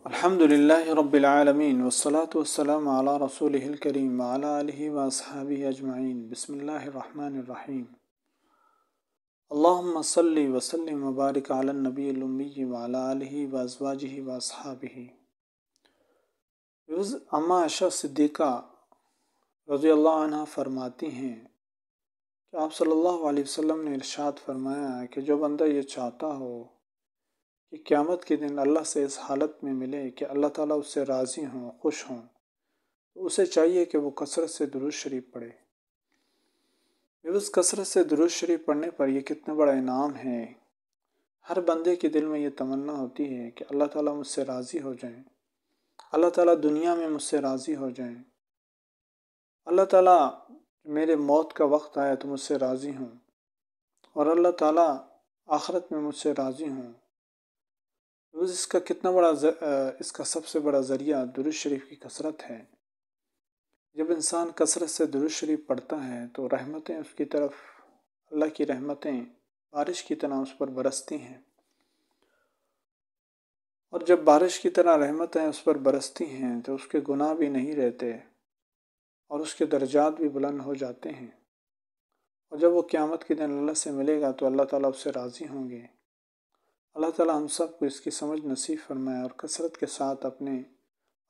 الحمدللہ رب العالمین والصلاة والسلام علی رسولہ الکریم وعلی آلہ واصحابہ اجمعین بسم اللہ الرحمن الرحیم اللہم صلی وسلم وبارک علی النبی الامی وعلی آلہ وازواجہ واصحابہ۔ اما عائشہ صدیقہ رضی اللہ عنہ فرماتی ہیں کہ آپ صلی اللہ علیہ وسلم نے ارشاد فرمایا ہے کہ جو بندہ یہ چاہتا ہو کہ قیامت کے دن اللہ سے اس حالت میں ملے کہ اللہ تعالیٰ اس سے راضی ہوں، خوش ہوں، تو اسے چاہیے کہ وہ کثرت سے درود شریف پڑھے۔ اس کثرت سے درود شریف پڑھنے پر یہ کتنا بڑا انعام ہے۔ ہر بندے کے دل میں یہ تمنا ہوتی ہے کہ اللہ تعالیٰ مجھ سے راضی ہو جائیں، اللہ تعالیٰ دنیا میں مجھ سے راضی ہو جائیں، اللہ تعالیٰ میرے موت کا وقت آیا تو مجھ سے راضی ہوں، اور اللہ تعالیٰ آخرت میں مجھ سے راضی ہوں۔ اس کا سب سے بڑا ذریعہ درود شریف کی کثرت ہے۔ جب انسان کثرت سے درود شریف پڑھتا ہے تو رحمتیں اس کی طرف، اللہ کی رحمتیں بارش کی طرح اس پر برستی ہیں، اور جب بارش کی طرح رحمتیں اس پر برستی ہیں تو اس کے گناہ بھی نہیں رہتے اور اس کے درجات بھی بلند ہو جاتے ہیں، اور جب وہ قیامت کے دن اللہ سے ملے گا تو اللہ تعالیٰ اس سے راضی ہوں گے۔ اللہ تعالیٰ ہم سب کو اس کی سمجھ نصیب فرمائے اور کثرت کے ساتھ اپنے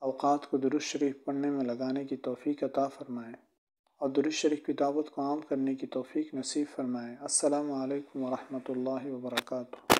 اوقات کو درود شریف پڑھنے میں لگانے کی توفیق عطا فرمائے اور درود شریف کی دعوت کو عام کرنے کی توفیق نصیب فرمائے۔ السلام علیکم ورحمۃ اللہ وبرکاتہ۔